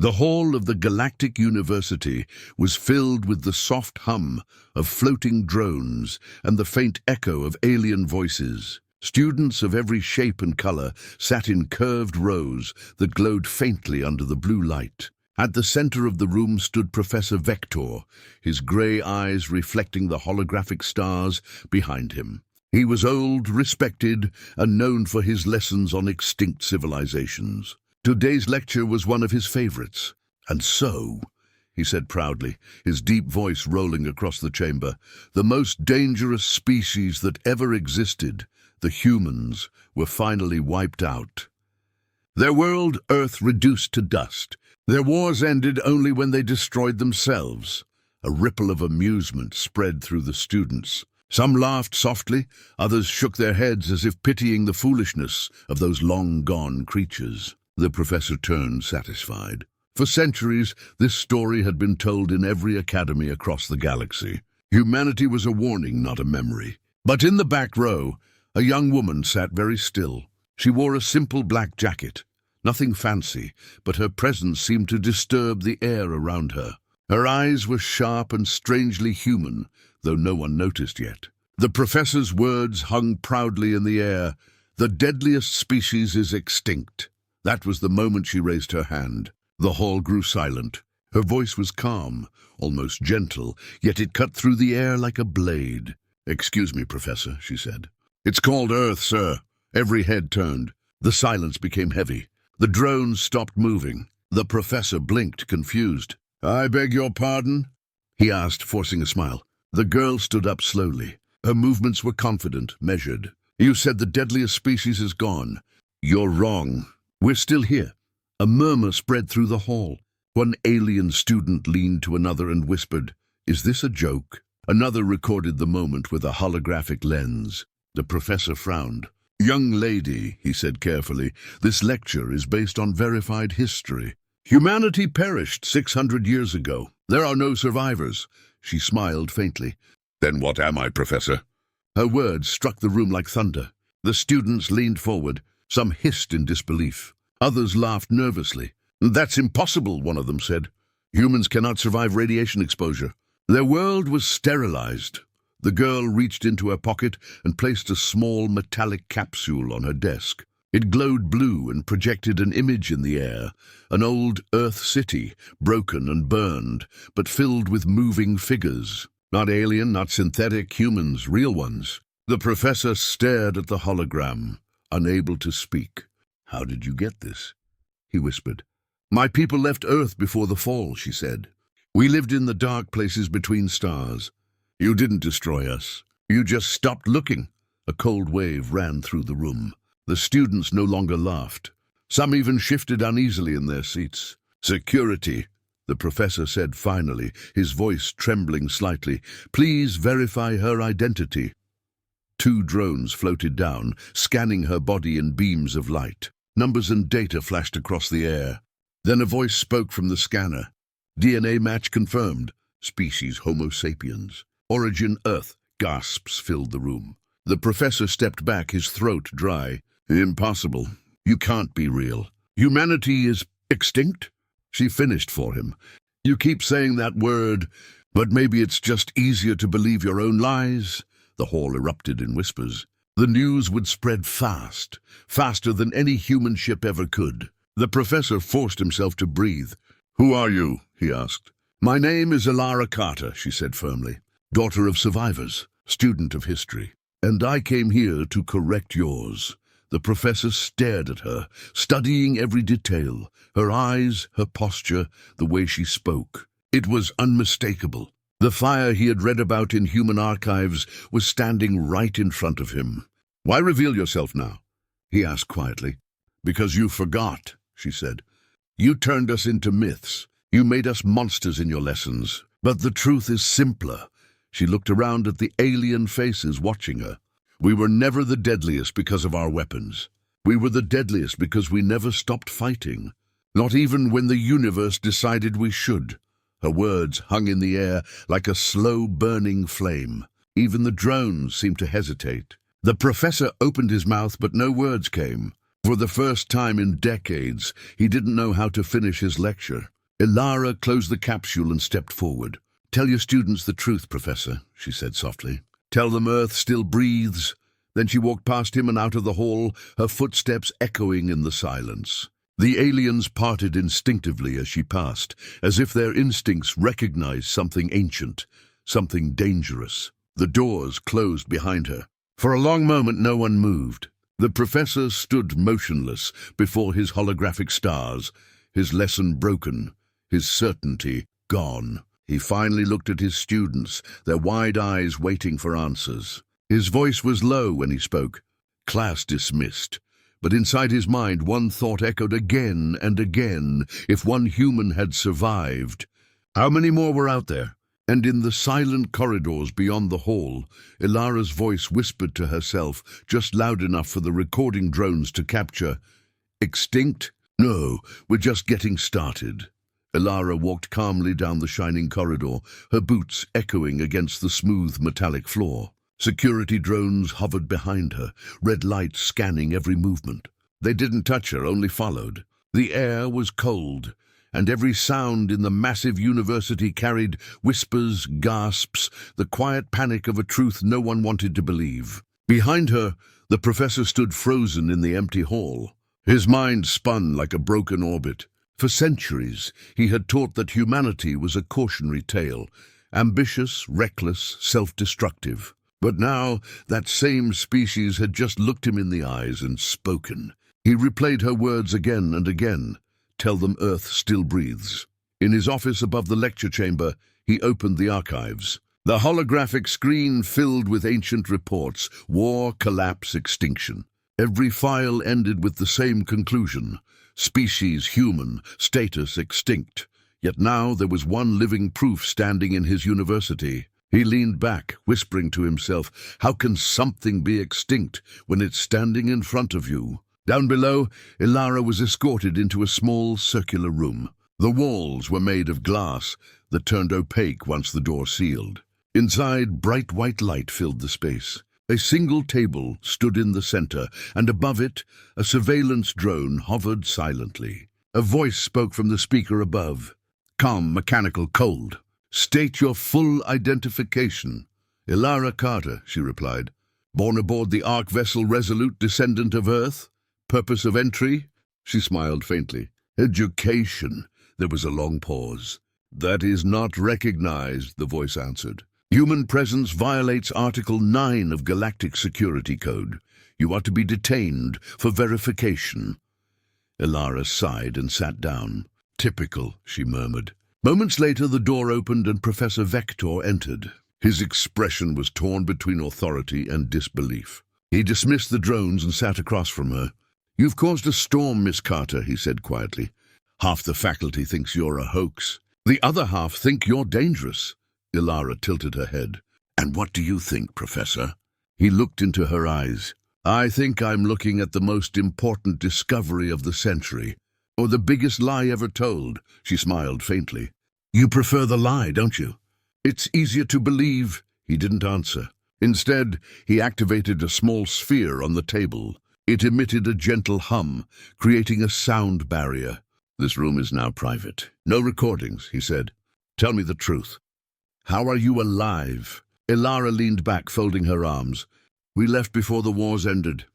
The hall of the Galactic University was filled with the soft hum of floating drones and the faint echo of alien voices. Students of every shape and color sat in curved rows that glowed faintly under the blue light. At the center of the room stood Professor Vector, his gray eyes reflecting the holographic stars behind him. He was old, respected, and known for his lessons on extinct civilizations. Today's lecture was one of his favorites. "And so," he said proudly, his deep voice rolling across the chamber, "the most dangerous species that ever existed, the humans, were finally wiped out. Their world, Earth, reduced to dust. Their wars ended only when they destroyed themselves." A ripple of amusement spread through the students. Some laughed softly, others shook their heads as if pitying the foolishness of those long-gone creatures. The professor turned, satisfied. For centuries, this story had been told in every academy across the galaxy. Humanity was a warning, not a memory. But in the back row, a young woman sat very still. She wore a simple black jacket. Nothing fancy, but her presence seemed to disturb the air around her. Her eyes were sharp and strangely human, though no one noticed yet. The professor's words hung proudly in the air. "The deadliest species is extinct." That was the moment she raised her hand. The hall grew silent. Her voice was calm, almost gentle, yet it cut through the air like a blade. "Excuse me, Professor," she said. "It's called Earth, sir." Every head turned. The silence became heavy. The drones stopped moving. The professor blinked, confused. "I beg your pardon?" he asked, forcing a smile. The girl stood up slowly. Her movements were confident, measured. "You said the deadliest species is gone." "You're wrong. We're still here." A murmur spread through the hall. One alien student leaned to another and whispered, "Is this a joke?" Another recorded the moment with a holographic lens. The professor frowned. "Young lady," he said carefully, "this lecture is based on verified history. Humanity perished 600 years ago. There are no survivors." She smiled faintly. "Then what am I, Professor?" Her words struck the room like thunder. The students leaned forward. Some hissed in disbelief. Others laughed nervously. "That's impossible," one of them said. "Humans cannot survive radiation exposure." Their world was sterilized. The girl reached into her pocket and placed a small metallic capsule on her desk. It glowed blue and projected an image in the air, an old Earth city, broken and burned, but filled with moving figures. Not alien, not synthetic, humans, real ones. The professor stared at the hologram, unable to speak. "How did you get this?" he whispered. "My people left Earth before the fall," she said. "We lived in the dark places between stars. You didn't destroy us. You just stopped looking." A cold wave ran through the room. The students no longer laughed. Some even shifted uneasily in their seats. "Security," the professor said finally, his voice trembling slightly. "Please verify her identity." 2 drones floated down, scanning her body in beams of light. Numbers and data flashed across the air. Then a voice spoke from the scanner. "DNA match confirmed. Species Homo sapiens. Origin Earth." Gasps filled the room. The professor stepped back, his throat dry. "Impossible. You can't be real. Humanity is extinct?" She finished for him. "You keep saying that word, but maybe it's just easier to believe your own lies." The hall erupted in whispers. The news would spread fast, faster than any human ship ever could. The professor forced himself to breathe. "Who are you?" he asked. "My name is Alara Carter," she said firmly. "Daughter of survivors, student of history. And I came here to correct yours." The professor stared at her, studying every detail, her eyes, her posture, the way she spoke. It was unmistakable. The fire he had read about in human archives was standing right in front of him. "Why reveal yourself now?" he asked quietly. "Because you forgot," she said. "You turned us into myths. You made us monsters in your lessons. But the truth is simpler." She looked around at the alien faces watching her. "We were never the deadliest because of our weapons. We were the deadliest because we never stopped fighting. Not even when the universe decided we should." Her words hung in the air like a slow-burning flame. Even the drones seemed to hesitate. The professor opened his mouth, but no words came. For the first time in decades, he didn't know how to finish his lecture. Ilara closed the capsule and stepped forward. "Tell your students the truth, Professor," she said softly. "Tell them Earth still breathes." Then she walked past him and out of the hall, her footsteps echoing in the silence. The aliens parted instinctively as she passed, as if their instincts recognized something ancient, something dangerous. The doors closed behind her. For a long moment no one moved. The professor stood motionless before his holographic stars, his lesson broken, his certainty gone. He finally looked at his students, their wide eyes waiting for answers. His voice was low when he spoke. Class dismissed. But inside his mind one thought echoed again and again. If one human had survived, how many more were out there? And in the silent corridors beyond the hall, Ilara's voice whispered to herself, just loud enough for the recording drones to capture. "Extinct? No, we're just getting started." Ilara walked calmly down the shining corridor, her boots echoing against the smooth metallic floor. Security drones hovered behind her, red lights scanning every movement. They didn't touch her, only followed. The air was cold, and every sound in the massive university carried whispers, gasps, the quiet panic of a truth no one wanted to believe. Behind her, the professor stood frozen in the empty hall. His mind spun like a broken orbit. For centuries, he had taught that humanity was a cautionary tale, ambitious, reckless, self-destructive. But now, that same species had just looked him in the eyes and spoken. He replayed her words again and again. "Tell them Earth still breathes." In his office above the lecture chamber, he opened the archives. The holographic screen filled with ancient reports: war, collapse, extinction. Every file ended with the same conclusion: species human, status extinct. Yet now there was one living proof standing in his university. He leaned back, whispering to himself, how can something be extinct when it's standing in front of you? Down below, Ilara was escorted into a small circular room. The walls were made of glass that turned opaque once the door sealed. Inside, bright white light filled the space. A single table stood in the center, and above it, a surveillance drone hovered silently. A voice spoke from the speaker above. Calm, mechanical, cold. "State your full identification." "Ilara Carter," she replied. "Born aboard the Ark vessel Resolute, descendant of Earth. Purpose of entry?" She smiled faintly. "Education." There was a long pause. "That is not recognized," the voice answered. "Human presence violates Article 9 of Galactic Security Code. You are to be detained for verification." Ilara sighed and sat down. "Typical," she murmured. Moments later, the door opened and Professor Vector entered. His expression was torn between authority and disbelief. He dismissed the drones and sat across from her. "You've caused a storm, Miss Carter," he said quietly. "Half the faculty thinks you're a hoax. The other half think you're dangerous." Ilara tilted her head. "And what do you think, Professor?" He looked into her eyes. "I think I'm looking at the most important discovery of the century, or the biggest lie ever told." She smiled faintly. "You prefer the lie, don't you?" "It's easier to believe." He didn't answer. Instead, he activated a small sphere on the table. It emitted a gentle hum, creating a sound barrier. "This room is now private. No recordings," he said. "Tell me the truth. How are you alive?" Ilara leaned back, folding her arms. "We left before the wars ended.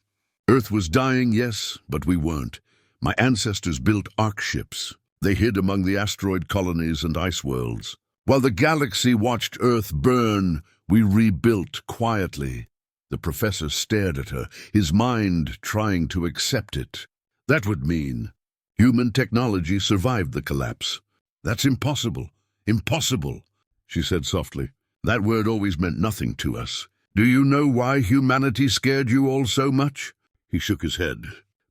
Earth was dying, yes, but we weren't. My ancestors built ark ships. They hid among the asteroid colonies and ice worlds. While the galaxy watched Earth burn, we rebuilt quietly." The professor stared at her, his mind trying to accept it. "That would mean human technology survived the collapse." "That's impossible. Impossible," she said softly. "That word always meant nothing to us. Do you know why humanity scared you all so much?" He shook his head.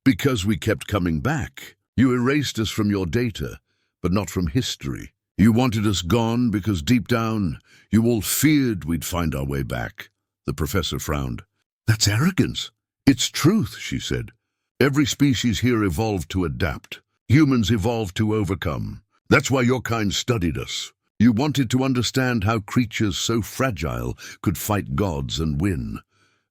"Because we kept coming back. You erased us from your data, but not from history. You wanted us gone because deep down, you all feared we'd find our way back." The professor frowned. "That's arrogance." "It's truth," she said. "Every species here evolved to adapt. Humans evolved to overcome. That's why your kind studied us. You wanted to understand how creatures so fragile could fight gods and win."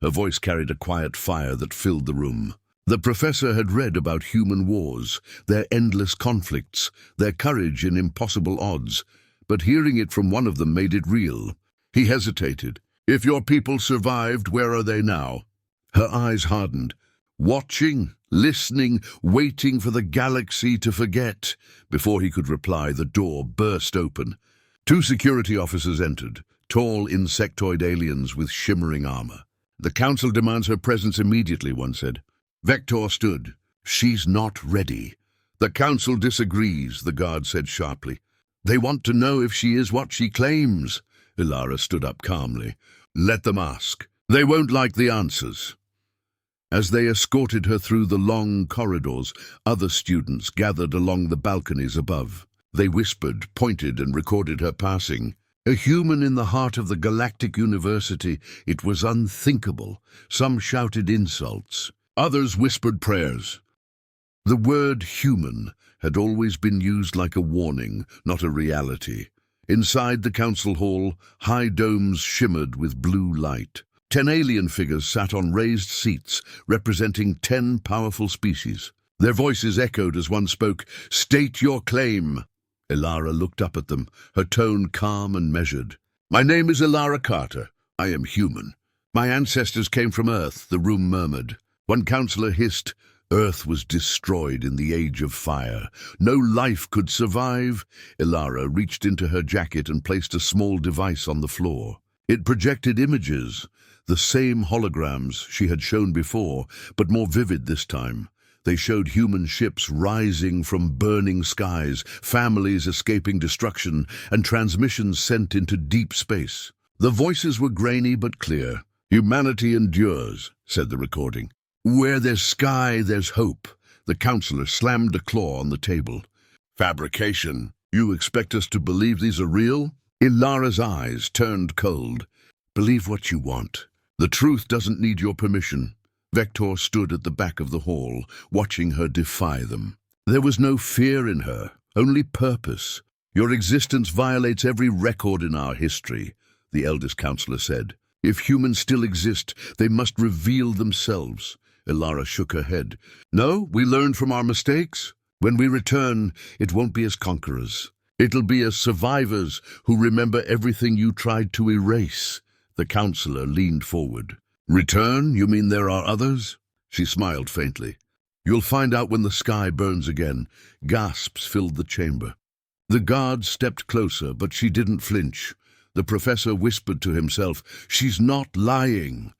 Her voice carried a quiet fire that filled the room. The professor had read about human wars, their endless conflicts, their courage in impossible odds, but hearing it from one of them made it real. He hesitated. "If your people survived, where are they now?" Her eyes hardened. "Watching, listening, waiting for the galaxy to forget." Before he could reply, the door burst open. 2 security officers entered, tall insectoid aliens with shimmering armor. "The Council demands her presence immediately," one said. Vector stood. "She's not ready." "The Council disagrees," the guard said sharply. "They want to know if she is what she claims." Ilara stood up calmly. "Let them ask. They won't like the answers." As they escorted her through the long corridors, other students gathered along the balconies above. They whispered, pointed, and recorded her passing. A human in the heart of the Galactic University. It was unthinkable. Some shouted insults. Others whispered prayers. The word human had always been used like a warning, not a reality. Inside the council hall, high domes shimmered with blue light. 10 alien figures sat on raised seats, representing 10 powerful species. Their voices echoed as one spoke, "State your claim." Ilara looked up at them, her tone calm and measured. "My name is Ilara Carter. I am human. My ancestors came from Earth," the room murmured. One counselor hissed, "Earth was destroyed in the Age of Fire. No life could survive." Ilara reached into her jacket and placed a small device on the floor. It projected images, the same holograms she had shown before, but more vivid this time. They showed human ships rising from burning skies, families escaping destruction, and transmissions sent into deep space. The voices were grainy but clear. "Humanity endures," said the recording. "Where there's sky, there's hope." The counselor slammed a claw on the table. "Fabrication. You expect us to believe these are real?" Ilara's eyes turned cold. "Believe what you want. The truth doesn't need your permission." Vector stood at the back of the hall, watching her defy them. There was no fear in her, only purpose. "Your existence violates every record in our history," the eldest counselor said. "If humans still exist, they must reveal themselves." Ilara shook her head. "No, we learned from our mistakes. When we return, it won't be as conquerors. It'll be as survivors who remember everything you tried to erase." The counselor leaned forward. "Return? You mean there are others?" She smiled faintly. "You'll find out when the sky burns again." Gasps filled the chamber. The guard stepped closer, but she didn't flinch. The professor whispered to himself, "She's not lying."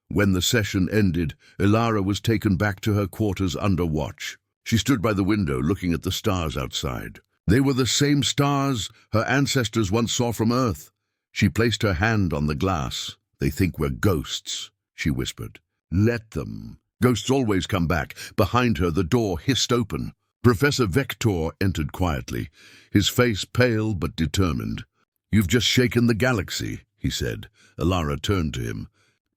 When the session ended, Ilara was taken back to her quarters under watch. She stood by the window, looking at the stars outside. They were the same stars her ancestors once saw from Earth. She placed her hand on the glass. "They think we're ghosts," she whispered. "Let them. Ghosts always come back." Behind her, the door hissed open. Professor Vector entered quietly, his face pale but determined. "You've just shaken the galaxy," he said. Ilara turned to him.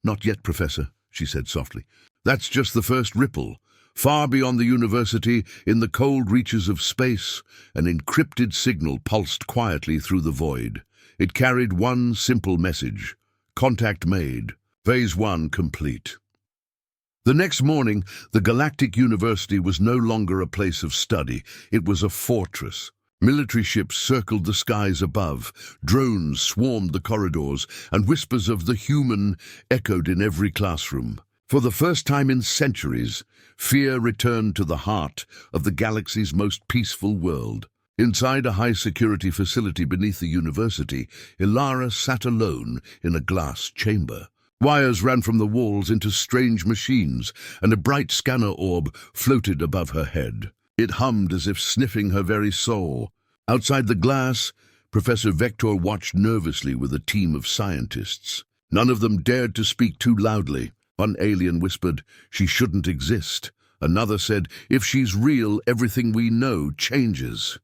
"Not yet, Professor," she said softly. "That's just the first ripple. Far beyond the university, in the cold reaches of space, an encrypted signal pulsed quietly through the void. It carried one simple message. Contact made. Phase 1 complete." The next morning, the Galactic University was no longer a place of study. It was a fortress. Military ships circled the skies above, drones swarmed the corridors, and whispers of the human echoed in every classroom. For the first time in centuries, fear returned to the heart of the galaxy's most peaceful world. Inside a high-security facility beneath the university, Ilara sat alone in a glass chamber. Wires ran from the walls into strange machines, and a bright scanner orb floated above her head. It hummed as if sniffing her very soul. Outside the glass, Professor Vector watched nervously with a team of scientists. None of them dared to speak too loudly. One alien whispered, "She shouldn't exist." Another said, "If she's real, everything we know changes."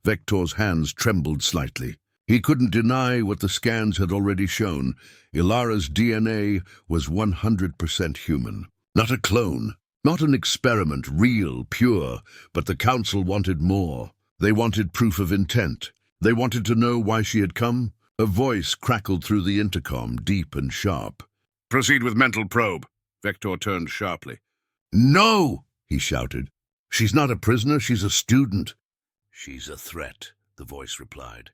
Vector's hands trembled slightly. He couldn't deny what the scans had already shown. Ilara's DNA was 100% human. Not a clone, not an experiment, real, pure, but the Council wanted more. They wanted proof of intent. They wanted to know why she had come. A voice crackled through the intercom, deep and sharp. "Proceed with mental probe." Vector turned sharply. "No!" he shouted. "She's not a prisoner, she's a student." "She's a threat," the voice replied.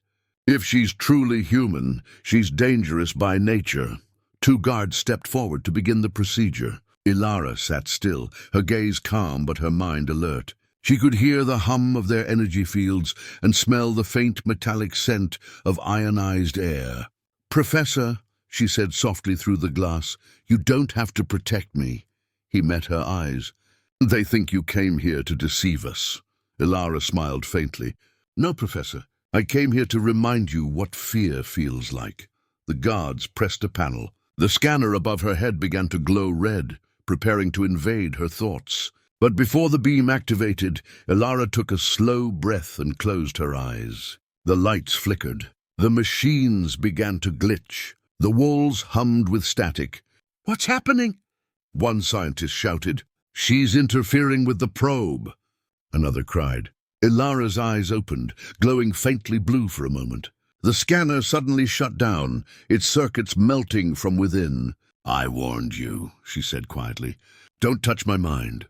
"If she's truly human, she's dangerous by nature." Two guards stepped forward to begin the procedure. Ilara sat still, her gaze calm but her mind alert. She could hear the hum of their energy fields and smell the faint metallic scent of ionized air. "Professor," she said softly through the glass, "you don't have to protect me." He met her eyes. "They think you came here to deceive us." Ilara smiled faintly. "No, Professor. I came here to remind you what fear feels like." The guards pressed a panel. The scanner above her head began to glow red, preparing to invade her thoughts. But before the beam activated, Ilara took a slow breath and closed her eyes. The lights flickered. The machines began to glitch. The walls hummed with static. "What's happening?" one scientist shouted. "She's interfering with the probe," another cried. Ilara's eyes opened, glowing faintly blue for a moment. The scanner suddenly shut down, its circuits melting from within. "I warned you," she said quietly. "Don't touch my mind."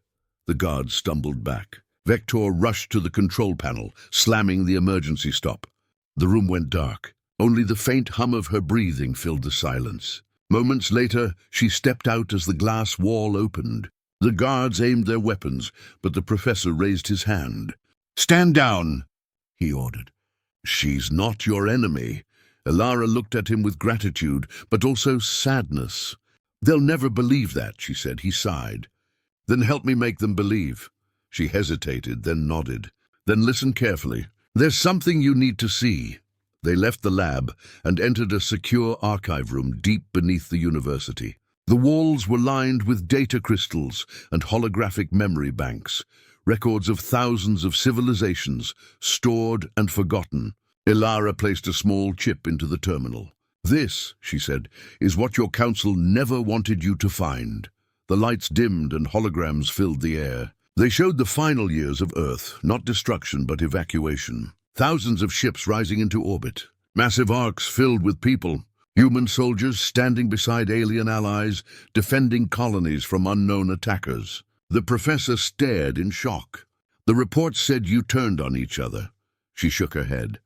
The guards stumbled back. Vector rushed to the control panel, slamming the emergency stop. The room went dark. Only the faint hum of her breathing filled the silence. Moments later, she stepped out as the glass wall opened. The guards aimed their weapons, but the professor raised his hand. "Stand down," he ordered. "She's not your enemy." Ilara looked at him with gratitude, but also sadness. "They'll never believe that," she said. He sighed. "Then help me make them believe." She hesitated, then nodded. "Then listen carefully. There's something you need to see." They left the lab and entered a secure archive room deep beneath the university. The walls were lined with data crystals and holographic memory banks, records of thousands of civilizations, stored and forgotten. Ilara placed a small chip into the terminal. "This," she said, "is what your council never wanted you to find." The lights dimmed and holograms filled the air. They showed the final years of Earth, not destruction but evacuation. Thousands of ships rising into orbit, massive arcs filled with people, human soldiers standing beside alien allies, defending colonies from unknown attackers. The professor stared in shock. "The report said you turned on each other." She shook her head.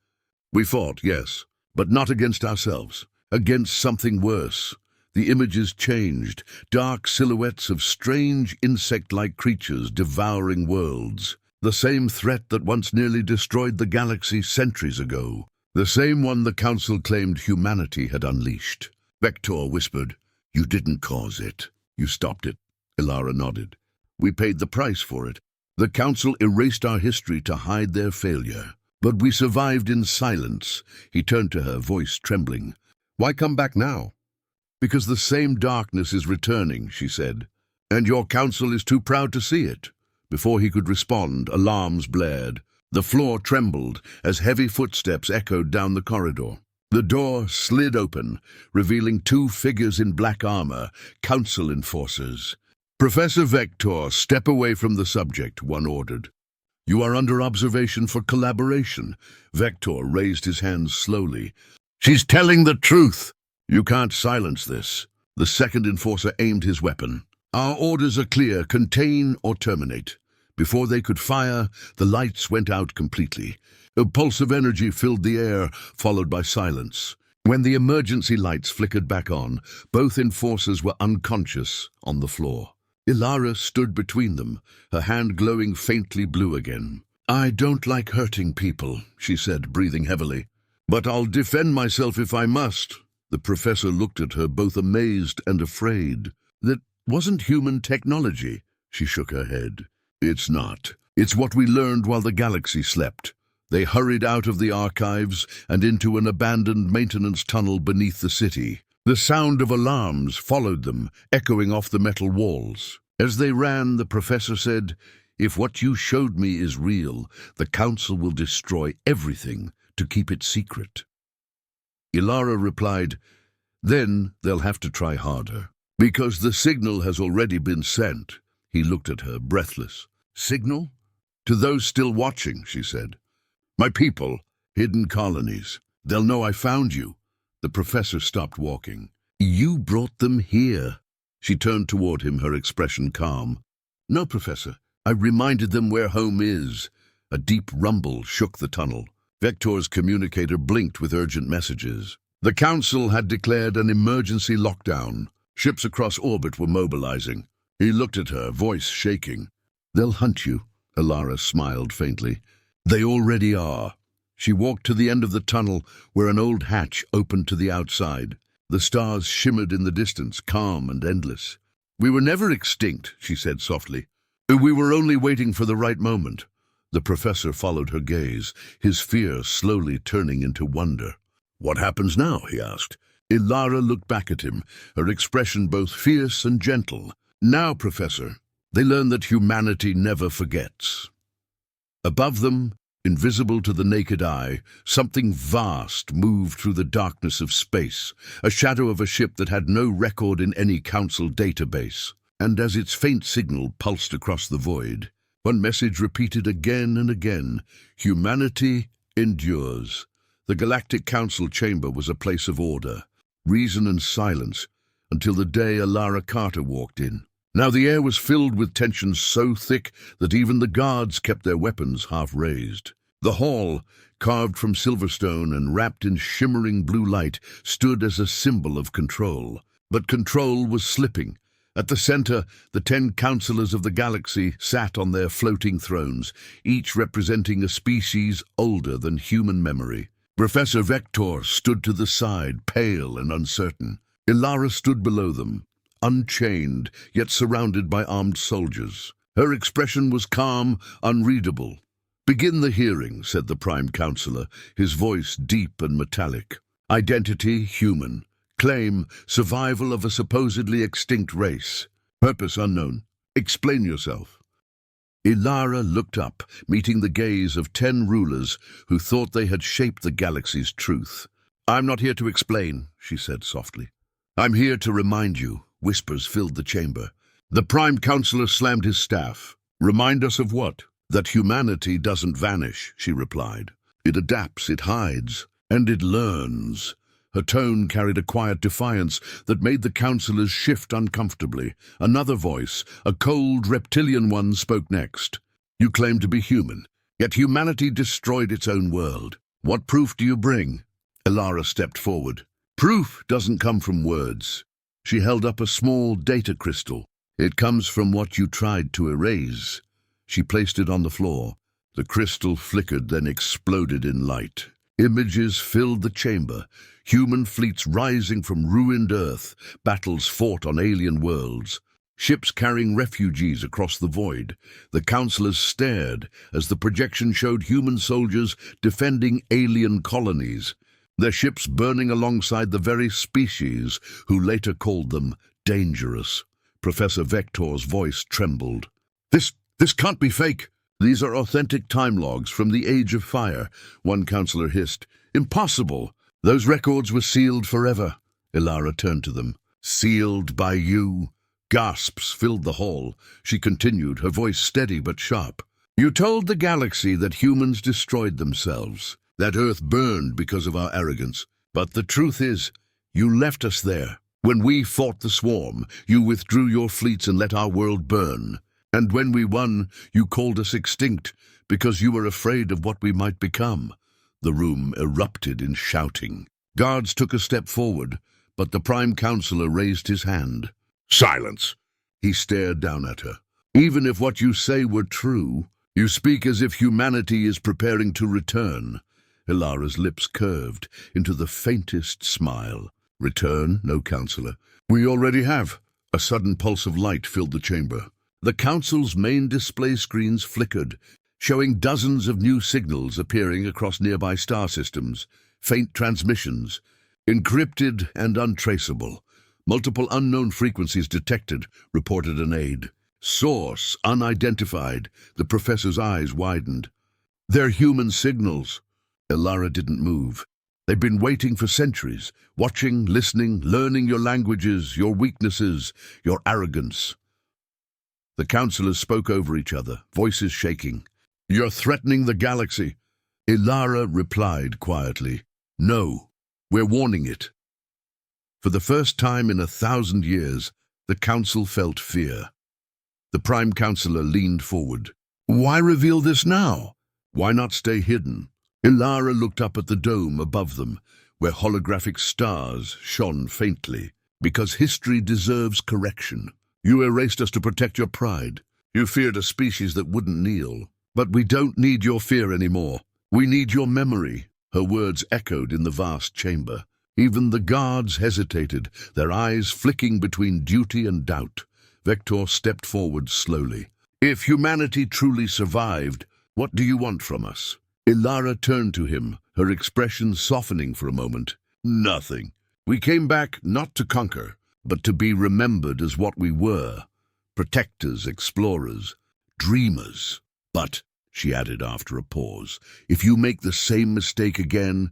"We fought, yes, but not against ourselves, against something worse." The images changed, dark silhouettes of strange insect-like creatures devouring worlds. The same threat that once nearly destroyed the galaxy centuries ago. The same one the Council claimed humanity had unleashed. Vector whispered, "You didn't cause it. You stopped it." Ilara nodded. "We paid the price for it. The Council erased our history to hide their failure. But we survived in silence." He turned to her, voice trembling. "Why come back now?" "Because the same darkness is returning," she said. "And your Council is too proud to see it." Before he could respond, alarms blared. The floor trembled as heavy footsteps echoed down the corridor. The door slid open, revealing two figures in black armor, Council enforcers. "Professor Vector, step away from the subject," one ordered. "You are under observation for collaboration." Vector raised his hands slowly. "She's telling the truth." "You can't silence this." The second enforcer aimed his weapon. "Our orders are clear, contain or terminate." Before they could fire, the lights went out completely. A pulse of energy filled the air, followed by silence. When the emergency lights flickered back on, both enforcers were unconscious on the floor. Ilara stood between them, her hand glowing faintly blue again. "I don't like hurting people," she said, breathing heavily. "But I'll defend myself if I must." The professor looked at her, both amazed and afraid. "That wasn't human technology." She shook her head. "It's not. It's what we learned while the galaxy slept." They hurried out of the archives and into an abandoned maintenance tunnel beneath the city. The sound of alarms followed them, echoing off the metal walls. As they ran, the professor said, "If what you showed me is real, the Council will destroy everything to keep it secret." Ilara replied, "Then they'll have to try harder, because the signal has already been sent." He looked at her, breathless. "Signal?" "To those still watching," she said. "My people, hidden colonies. They'll know I found you." The professor stopped walking. "You brought them here." She turned toward him, her expression calm. No, Professor. I reminded them where home is. A deep rumble shook the tunnel. Vector's communicator blinked with urgent messages. The Council had declared an emergency lockdown. Ships across orbit were mobilizing. He looked at her, voice shaking. They'll hunt you, Alara smiled faintly. They already are. She walked to the end of the tunnel where an old hatch opened to the outside. The stars shimmered in the distance, calm and endless. We were never extinct, she said softly. We were only waiting for the right moment. The professor followed her gaze, his fear slowly turning into wonder. What happens now? He asked. Ilara looked back at him, her expression both fierce and gentle. Now, Professor, they learn that humanity never forgets. Above them, invisible to the naked eye, something vast moved through the darkness of space, a shadow of a ship that had no record in any council database. And as its faint signal pulsed across the void, one message repeated again and again: humanity endures. The Galactic Council chamber was a place of order, reason and silence, until the day Alara Carter walked in. Now the air was filled with tension so thick that even the guards kept their weapons half raised. The hall, carved from silverstone and wrapped in shimmering blue light, stood as a symbol of control. But control was slipping. At the center, the 10 counselors of the galaxy sat on their floating thrones, each representing a species older than human memory. Professor Vector stood to the side, pale and uncertain. Ilara stood below them, unchained, yet surrounded by armed soldiers. Her expression was calm, unreadable. "Begin the hearing," said the Prime Counselor, his voice deep and metallic. "Identity, human. Claim, survival of a supposedly extinct race. Purpose unknown. Explain yourself." Ilara looked up, meeting the gaze of 10 rulers who thought they had shaped the galaxy's truth. "I'm not here to explain," she said softly. "I'm here to remind you." Whispers filled the chamber. The Prime Counselor slammed his staff. "Remind us of what?" "That humanity doesn't vanish," she replied. "It adapts, it hides, and it learns." Her tone carried a quiet defiance that made the counselors shift uncomfortably. Another voice, a cold, reptilian one, spoke next. "You claim to be human, yet humanity destroyed its own world. What proof do you bring?" Ilara stepped forward. "Proof doesn't come from words." She held up a small data crystal. "It comes from what you tried to erase." She placed it on the floor. The crystal flickered, then exploded in light. Images filled the chamber, human fleets rising from ruined Earth, battles fought on alien worlds, ships carrying refugees across the void. The counselors stared as the projection showed human soldiers defending alien colonies, their ships burning alongside the very species who later called them dangerous. Professor Vector's voice trembled. This can't be fake." "These are authentic time logs from the Age of Fire," one counselor hissed. "Impossible. Those records were sealed forever." Ilara turned to them. "Sealed by you?" Gasps filled the hall. She continued, her voice steady but sharp. "You told the galaxy that humans destroyed themselves, that Earth burned because of our arrogance. But the truth is, you left us there. When we fought the swarm, you withdrew your fleets and let our world burn. And when we won, you called us extinct because you were afraid of what we might become." The room erupted in shouting. Guards took a step forward, but the Prime Counselor raised his hand. "Silence!" He stared down at her. "Even if what you say were true, you speak as if humanity is preparing to return." Ilara's lips curved into the faintest smile. "Return? No, Counselor. We already have." A sudden pulse of light filled the chamber. The Council's main display screens flickered, showing dozens of new signals appearing across nearby star systems, faint transmissions, encrypted and untraceable. "Multiple unknown frequencies detected," reported an aide. "Source unidentified." The professor's eyes widened. "They're human signals." Ilara didn't move. "They've been waiting for centuries, watching, listening, learning your languages, your weaknesses, your arrogance." The counselors spoke over each other, voices shaking. "You're threatening the galaxy." Ilara replied quietly, "No, we're warning it." For the first time in 1,000 years, the council felt fear. The Prime Counselor leaned forward. Why reveal this now? Why not stay hidden? Ilara looked up at the dome above them, where holographic stars shone faintly. Because history deserves correction. You erased us to protect your pride. You feared a species that wouldn't kneel. But we don't need your fear anymore. We need your memory. Her words echoed in the vast chamber. Even the guards hesitated, their eyes flicking between duty and doubt. Vector stepped forward slowly. If humanity truly survived, what do you want from us? Ilara turned to him, her expression softening for a moment. Nothing. We came back not to conquer, but to be remembered as what we were. Protectors, explorers, dreamers. But, she added after a pause, if you make the same mistake again,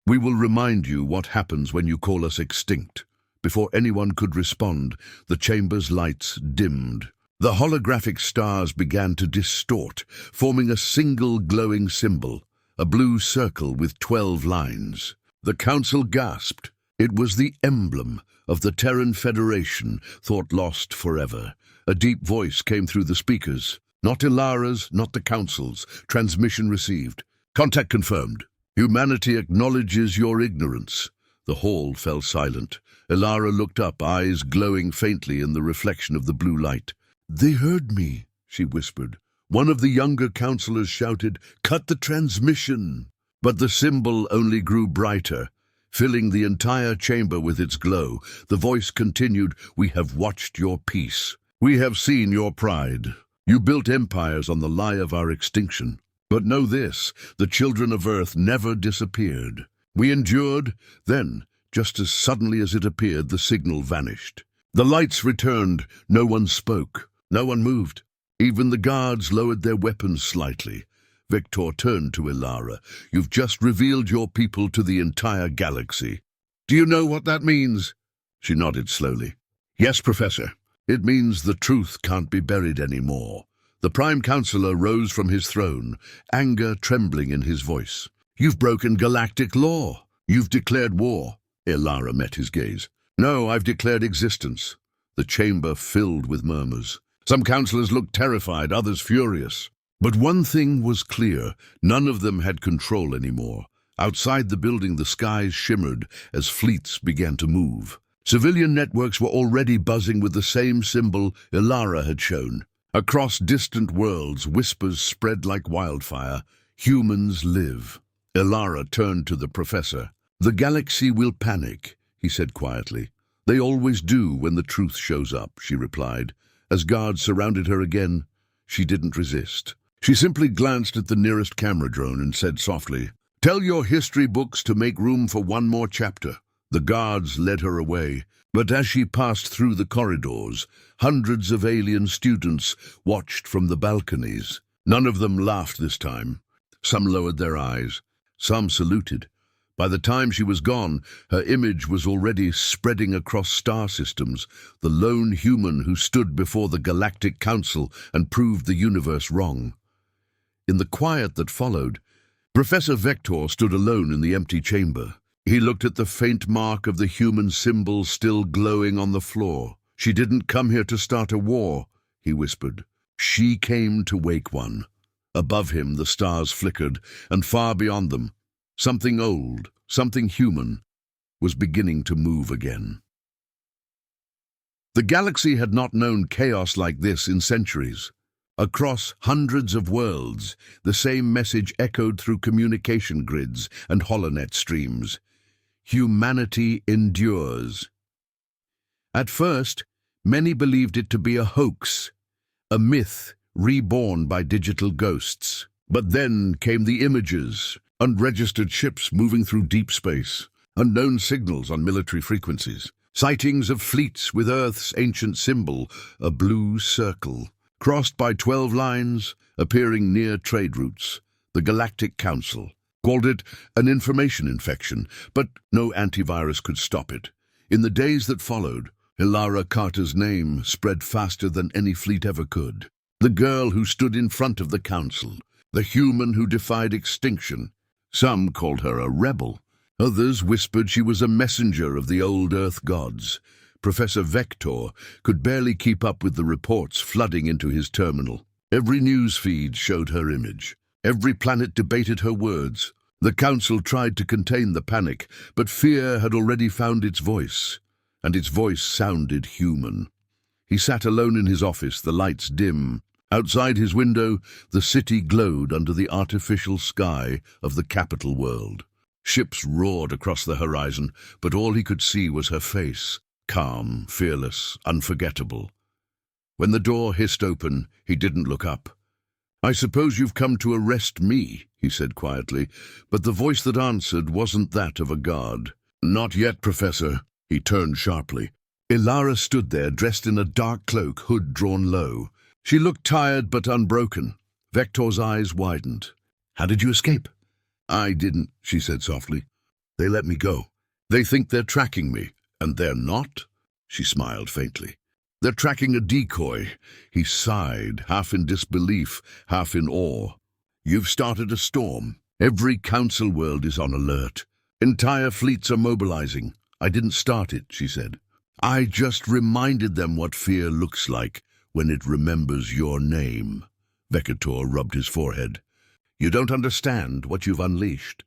we will remind you what happens when you call us extinct. Before anyone could respond, the chamber's lights dimmed. The holographic stars began to distort, forming a single glowing symbol, a blue circle with 12 lines. The council gasped. It was the emblem of the Terran Federation, thought lost forever. A deep voice came through the speakers. Not Ilara's, not the council's. Transmission received. Contact confirmed. Humanity acknowledges your ignorance. The hall fell silent. Ilara looked up, eyes glowing faintly in the reflection of the blue light. They heard me, she whispered. One of the younger counselors shouted, "Cut the transmission!" But the symbol only grew brighter, filling the entire chamber with its glow. The voice continued, "We have watched your peace. We have seen your pride. You built empires on the lie of our extinction. But know this, the children of Earth never disappeared. We endured, then, just as suddenly as it appeared, the signal vanished. The lights returned, no one spoke, no one moved. Even the guards lowered their weapons slightly. Vector turned to Ilara. You've just revealed your people to the entire galaxy. Do you know what that means? She nodded slowly. Yes, Professor. It means the truth can't be buried anymore. The Prime Counselor rose from his throne, anger trembling in his voice. You've broken galactic law. You've declared war. Ilara met his gaze. No, I've declared existence. The chamber filled with murmurs. Some counselors looked terrified, others furious. But one thing was clear. None of them had control anymore. Outside the building, the skies shimmered as fleets began to move. Civilian networks were already buzzing with the same symbol Ilara had shown. Across distant worlds, whispers spread like wildfire. Humans live. Ilara turned to the professor. The galaxy will panic, he said quietly. They always do when the truth shows up, she replied. As guards surrounded her again, she didn't resist. She simply glanced at the nearest camera drone and said softly, "Tell your history books to make room for one more chapter." The guards led her away, but as she passed through the corridors, hundreds of alien students watched from the balconies. None of them laughed this time. Some lowered their eyes. Some saluted. By the time she was gone, her image was already spreading across star systems, the lone human who stood before the Galactic Council and proved the universe wrong. In the quiet that followed, Professor Vector stood alone in the empty chamber. He looked at the faint mark of the human symbol still glowing on the floor. "She didn't come here to start a war," he whispered. "She came to wake one." Above him, the stars flickered, and far beyond them, something old, something human, was beginning to move again. The galaxy had not known chaos like this in centuries. Across hundreds of worlds, the same message echoed through communication grids and holonet streams. Humanity endures. At first, many believed it to be a hoax, a myth reborn by digital ghosts. But then came the images, unregistered ships moving through deep space, unknown signals on military frequencies, sightings of fleets with Earth's ancient symbol, a blue circle, crossed by 12 lines, appearing near trade routes. The Galactic Council called it an information infection, but no antivirus could stop it. In the days that followed, Ilara Carter's name spread faster than any fleet ever could. The girl who stood in front of the council, the human who defied extinction. Some called her a rebel. Others whispered she was a messenger of the old Earth gods. Professor Vector could barely keep up with the reports flooding into his terminal. Every news feed showed her image. Every planet debated her words. The Council tried to contain the panic, but fear had already found its voice, and its voice sounded human. He sat alone in his office, the lights dim. Outside his window, the city glowed under the artificial sky of the capital world. Ships roared across the horizon, but all he could see was her face, calm, fearless, unforgettable. When the door hissed open, he didn't look up. "I suppose you've come to arrest me," he said quietly, but the voice that answered wasn't that of a guard. "Not yet, Professor." He turned sharply. Ilara stood there, dressed in a dark cloak, hood drawn low. She looked tired but unbroken. Vector's eyes widened. "How did you escape?" "I didn't," she said softly. "They let me go. They think they're tracking me, and they're not." She smiled faintly. "They're tracking a decoy." He sighed, half in disbelief, half in awe. "You've started a storm. Every council world is on alert. Entire fleets are mobilizing. I didn't start it," she said. "I just reminded them what fear looks like when it remembers your name." Vector rubbed his forehead. "You don't understand what you've unleashed.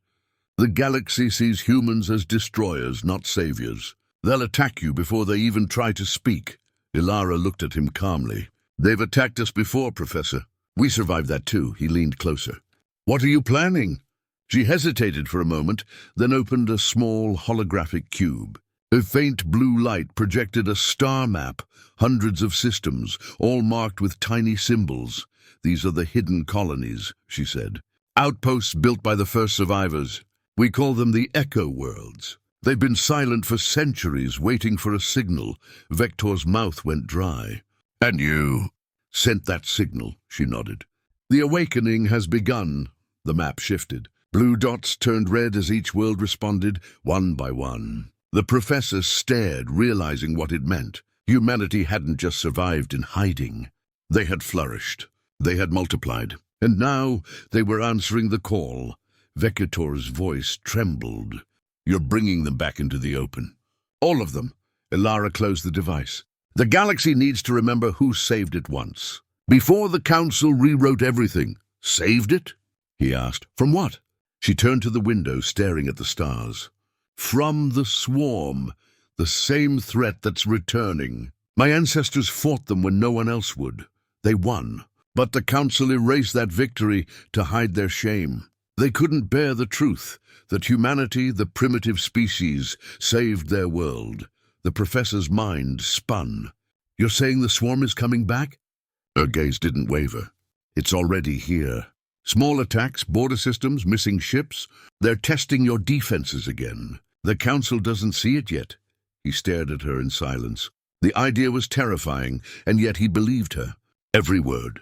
The galaxy sees humans as destroyers, not saviors. They'll attack you before they even try to speak." Ilara looked at him calmly. "They've attacked us before, Professor. We survived that too." He leaned closer. "What are you planning?" She hesitated for a moment, then opened a small holographic cube. A faint blue light projected a star map, hundreds of systems, all marked with tiny symbols. "These are the hidden colonies," she said. "Outposts built by the first survivors. We call them the Echo Worlds. They've been silent for centuries, waiting for a signal." Vector's mouth went dry. "And you sent that signal," she nodded. "The awakening has begun." The map shifted. Blue dots turned red as each world responded, one by one. The professor stared, realizing what it meant. Humanity hadn't just survived in hiding. They had flourished. They had multiplied. And now they were answering the call. Vector's voice trembled. "You're bringing them back into the open." "All of them." Ilara closed the device. "The galaxy needs to remember who saved it once. Before the Council rewrote everything." "Saved it?" he asked. "From what?" She turned to the window, staring at the stars. "From the swarm, the same threat that's returning. My ancestors fought them when no one else would. They won. But the Council erased that victory to hide their shame. They couldn't bear the truth that humanity, the primitive species, saved their world." The professor's mind spun. "You're saying the swarm is coming back?" Her gaze didn't waver. "It's already here. Small attacks, border systems, missing ships. They're testing your defenses again. The Council doesn't see it yet." He stared at her in silence. The idea was terrifying, and yet he believed her. Every word.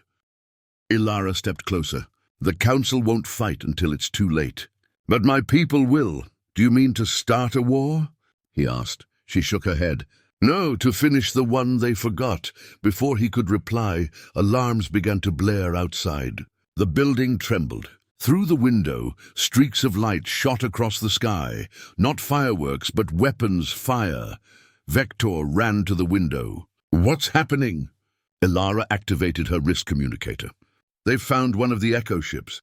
Ilara stepped closer. "The Council won't fight until it's too late." "But my people will. Do you mean to start a war?" he asked. She shook her head. "No, to finish the one they forgot." Before he could reply, alarms began to blare outside. The building trembled. Through the window, streaks of light shot across the sky. Not fireworks, but weapons fire. Vector ran to the window. "What's happening?" Ilara activated her wrist communicator. "They've found one of the Echo ships.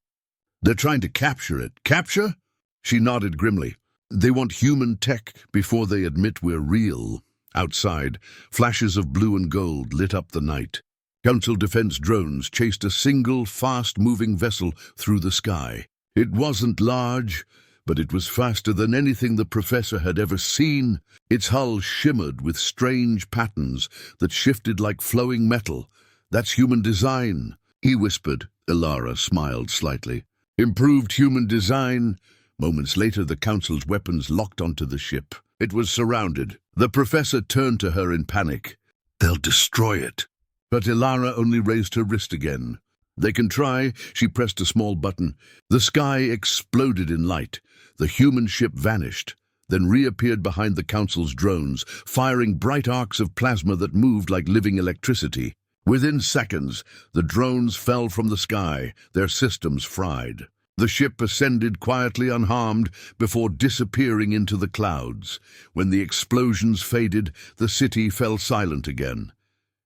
They're trying to capture it." "Capture?" She nodded grimly. "They want human tech before they admit we're real." Outside, flashes of blue and gold lit up the night. Council defense drones chased a single, fast-moving vessel through the sky. It wasn't large, but it was faster than anything the professor had ever seen. Its hull shimmered with strange patterns that shifted like flowing metal. "That's human design," he whispered. Ilara smiled slightly. "Improved human design." Moments later, the Council's weapons locked onto the ship. It was surrounded. The professor turned to her in panic. "They'll destroy it." But Ilara only raised her wrist again. "They can try." She pressed a small button. The sky exploded in light. The human ship vanished, then reappeared behind the Council's drones, firing bright arcs of plasma that moved like living electricity. Within seconds, the drones fell from the sky, their systems fried. The ship ascended quietly unharmed before disappearing into the clouds. When the explosions faded, the city fell silent again.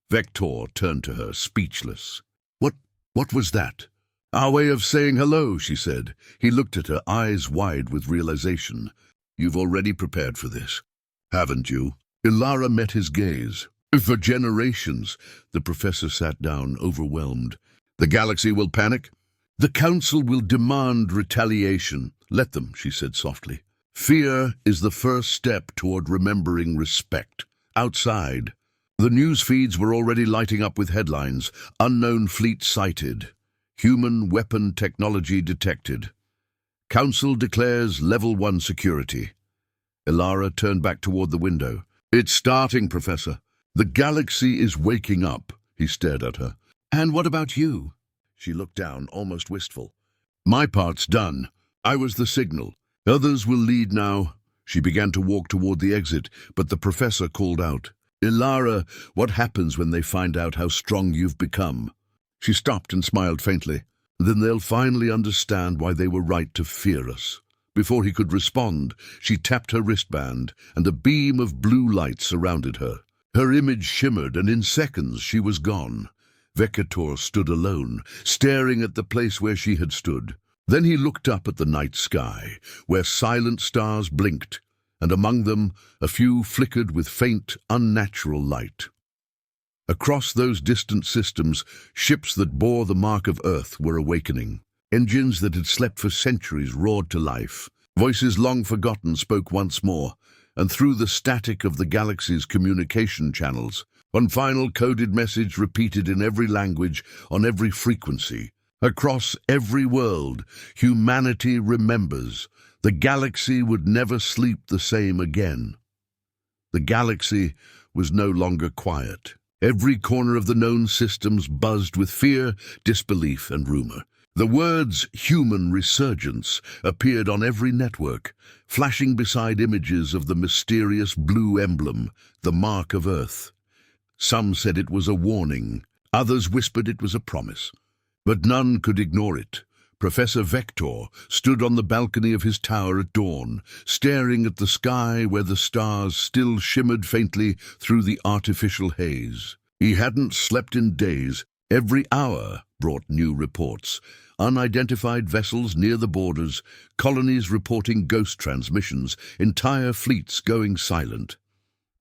Vector turned to her, speechless. What was that?" "Our way of saying hello," she said. He looked at her, eyes wide with realization. "You've already prepared for this, haven't you?" Ilara met his gaze. "For generations." The professor sat down, overwhelmed. "The galaxy will panic. The Council will demand retaliation. Let them," she said softly. "Fear is the first step toward remembering respect." Outside, the news feeds were already lighting up with headlines. "Unknown fleet sighted. Human weapon technology detected. Council declares Level 1 security." Ilara turned back toward the window. "It's starting, Professor. The galaxy is waking up." He stared at her. "And what about you?" She looked down, almost wistful. "My part's done. I was the signal. Others will lead now." She began to walk toward the exit, but the professor called out, "Ilara, what happens when they find out how strong you've become?" She stopped and smiled faintly. "Then they'll finally understand why they were right to fear us." Before he could respond, she tapped her wristband, and a beam of blue light surrounded her. Her image shimmered, and in seconds she was gone. Vector stood alone, staring at the place where she had stood. Then he looked up at the night sky, where silent stars blinked, and among them a few flickered with faint, unnatural light. Across those distant systems, ships that bore the mark of Earth were awakening. Engines that had slept for centuries roared to life. Voices long forgotten spoke once more, and through the static of the galaxy's communication channels, one final coded message repeated in every language, on every frequency. Across every world, humanity remembers. The galaxy would never sleep the same again. The galaxy was no longer quiet. Every corner of the known systems buzzed with fear, disbelief, and rumor. The words "human resurgence" appeared on every network, flashing beside images of the mysterious blue emblem, the mark of Earth. Some said it was a warning, others whispered it was a promise. But none could ignore it. Professor Vector stood on the balcony of his tower at dawn, staring at the sky where the stars still shimmered faintly through the artificial haze. He hadn't slept in days. Every hour brought new reports. Unidentified vessels near the borders, colonies reporting ghost transmissions, entire fleets going silent.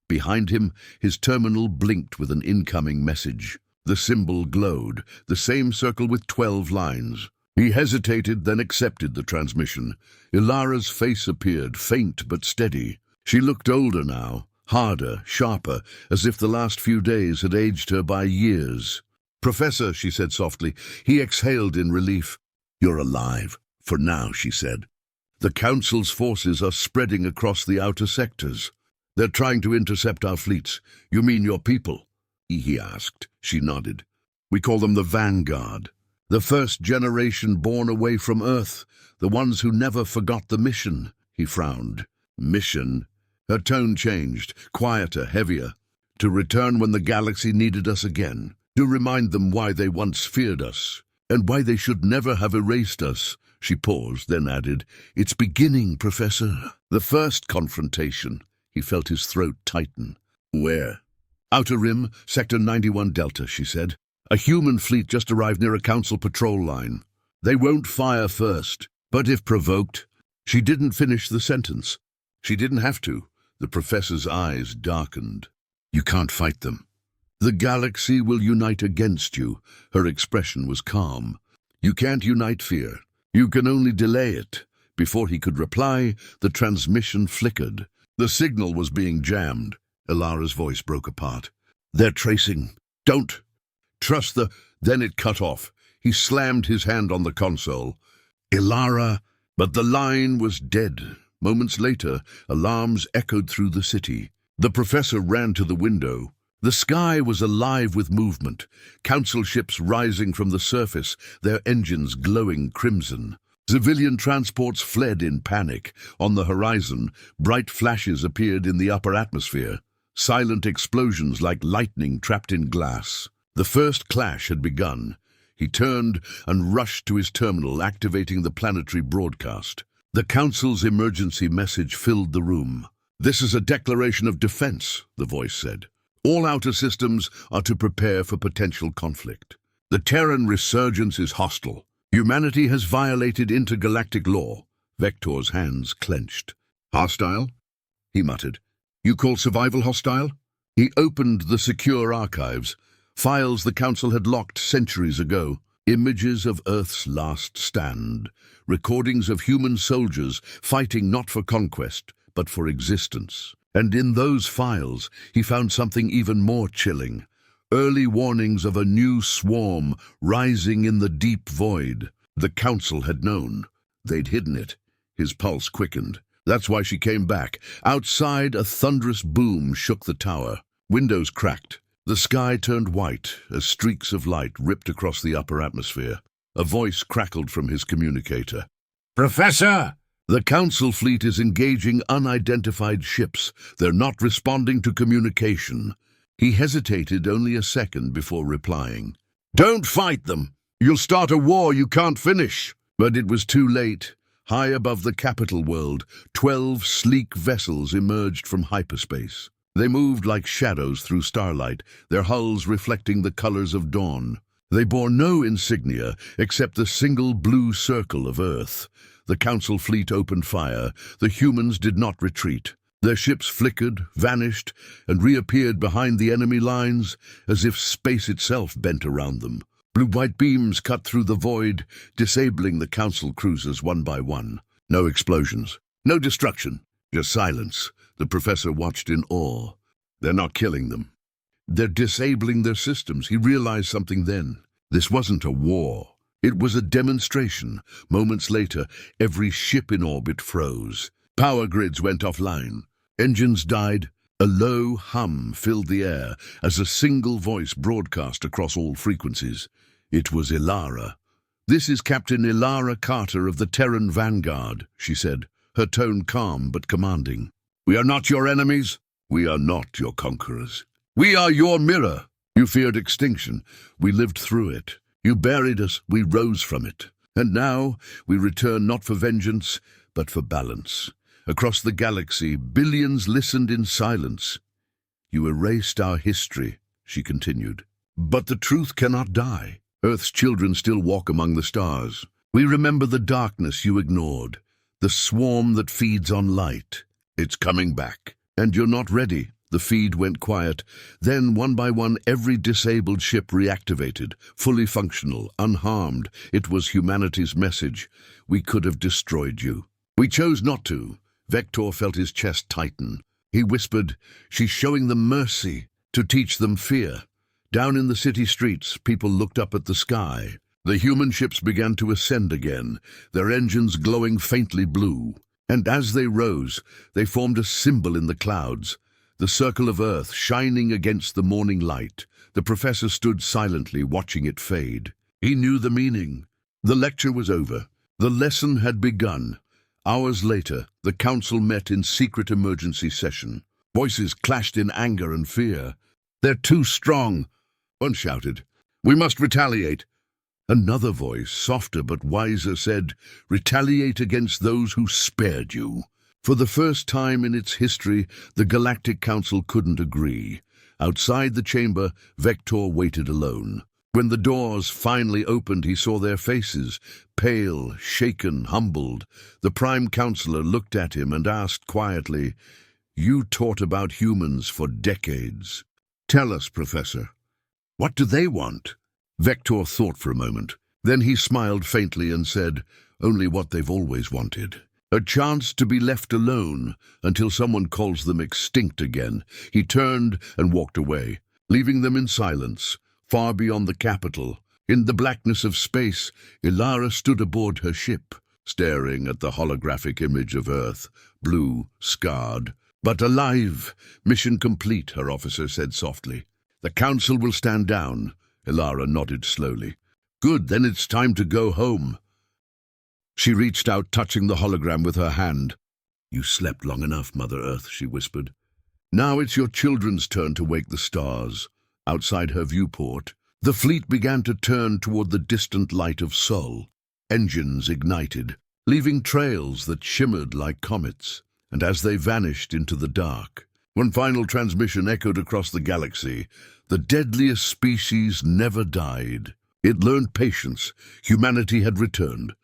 Behind him, his terminal blinked with an incoming message. The symbol glowed, the same circle with 12 lines. He hesitated, then accepted the transmission. Ilara's face appeared, faint but steady. She looked older now, harder, sharper, as if the last few days had aged her by years. "Professor," she said softly. He exhaled in relief. "You're alive. For now," she said. "The Council's forces are spreading across the outer sectors. They're trying to intercept our fleets." "You mean your people?" he asked. She nodded. "We call them the Vanguard. The first generation born away from Earth, the ones who never forgot the mission." He frowned. "Mission?" Her tone changed, quieter, heavier. "To return when the galaxy needed us again. To remind them why they once feared us, and why they should never have erased us." She paused, then added, "It's beginning, Professor." The first confrontation. He felt his throat tighten. "Where?" "Outer Rim, Sector 91 Delta," she said. "A human fleet just arrived near a Council patrol line. They won't fire first, but if provoked..." She didn't finish the sentence. She didn't have to. The professor's eyes darkened. "You can't fight them. The galaxy will unite against you." Her expression was calm. "You can't unite fear. You can only delay it." Before he could reply, the transmission flickered. The signal was being jammed. Ilara's voice broke apart. "They're tracing. Don't trust the..." Then it cut off. He slammed his hand on the console. "Ilara..." But the line was dead. Moments later, alarms echoed through the city. The professor ran to the window. The sky was alive with movement. Council ships rising from the surface, their engines glowing crimson. Civilian transports fled in panic. On the horizon, bright flashes appeared in the upper atmosphere. Silent explosions like lightning trapped in glass. The first clash had begun. He turned and rushed to his terminal, activating the planetary broadcast. The Council's emergency message filled the room. "This is a declaration of defense," the voice said. "All outer systems are to prepare for potential conflict. The Terran resurgence is hostile. Humanity has violated intergalactic law." Vector's hands clenched. "Hostile?" he muttered. "You call survival hostile?" He opened the secure archives, files the Council had locked centuries ago, images of Earth's last stand, recordings of human soldiers fighting not for conquest, but for existence. And in those files, he found something even more chilling. Early warnings of a new swarm rising in the deep void. The Council had known. They'd hidden it. His pulse quickened. That's why she came back. Outside, a thunderous boom shook the tower. Windows cracked. The sky turned white as streaks of light ripped across the upper atmosphere. A voice crackled from his communicator. "Professor!" "The Council fleet is engaging unidentified ships. They're not responding to communication." He hesitated only a second before replying. "Don't fight them! You'll start a war you can't finish." But it was too late. High above the capital world, 12 sleek vessels emerged from hyperspace. They moved like shadows through starlight, their hulls reflecting the colors of dawn. They bore no insignia except the single blue circle of Earth. The Council fleet opened fire. The humans did not retreat. Their ships flickered, vanished, and reappeared behind the enemy lines, as if space itself bent around them. Blue-white beams cut through the void, disabling the Council cruisers one by one. No explosions, no destruction, just silence. The professor watched in awe. They're not killing them. They're disabling their systems. He realized something then. This wasn't a war. It was a demonstration. Moments later, every ship in orbit froze. Power grids went offline. Engines died. A low hum filled the air as a single voice broadcast across all frequencies. It was Ilara. "This is Captain Ilara Carter of the Terran Vanguard," she said, her tone calm but commanding. "We are not your enemies. We are not your conquerors. We are your mirror. You feared extinction. We lived through it. You buried us. We rose from it. And now we return not for vengeance, but for balance. Across the galaxy, billions listened in silence. You erased our history," she continued. "But the truth cannot die. Earth's children still walk among the stars. We remember the darkness you ignored, the swarm that feeds on light. It's coming back. And you're not ready." The feed went quiet. Then, one by one, every disabled ship reactivated, fully functional, unharmed. It was humanity's message. "We could have destroyed you. We chose not to." Vector felt his chest tighten. He whispered, "She's showing them mercy, to teach them fear." Down in the city streets, people looked up at the sky. The human ships began to ascend again, their engines glowing faintly blue. And as they rose, they formed a symbol in the clouds, the circle of Earth shining against the morning light. The professor stood silently, watching it fade. He knew the meaning. The lecture was over. The lesson had begun. Hours later, the Council met in secret emergency session. Voices clashed in anger and fear. "They're too strong," one shouted. "We must retaliate." Another voice, softer but wiser, said, "Retaliate against those who spared you." For the first time in its history, the Galactic Council couldn't agree. Outside the chamber, Vector waited alone. When the doors finally opened, he saw their faces, pale, shaken, humbled. The Prime Counselor looked at him and asked quietly, "You taught about humans for decades. Tell us, Professor, what do they want?" Vector thought for a moment. Then he smiled faintly and said, "Only what they've always wanted. A chance to be left alone until someone calls them extinct again." He turned and walked away, leaving them in silence, far beyond the capital. In the blackness of space, Ilara stood aboard her ship, staring at the holographic image of Earth, blue, scarred, but alive. "Mission complete," her officer said softly. "The Council will stand down." Ilara nodded slowly. "Good, then it's time to go home." She reached out, touching the hologram with her hand. "You slept long enough, Mother Earth," she whispered. "Now it's your children's turn to wake the stars." Outside her viewport, The fleet began to turn toward the distant light of Sol. Engines ignited, leaving trails that shimmered like comets. And as they vanished into the dark, one final transmission echoed across the galaxy. The deadliest species never died. It learned patience. Humanity had returned.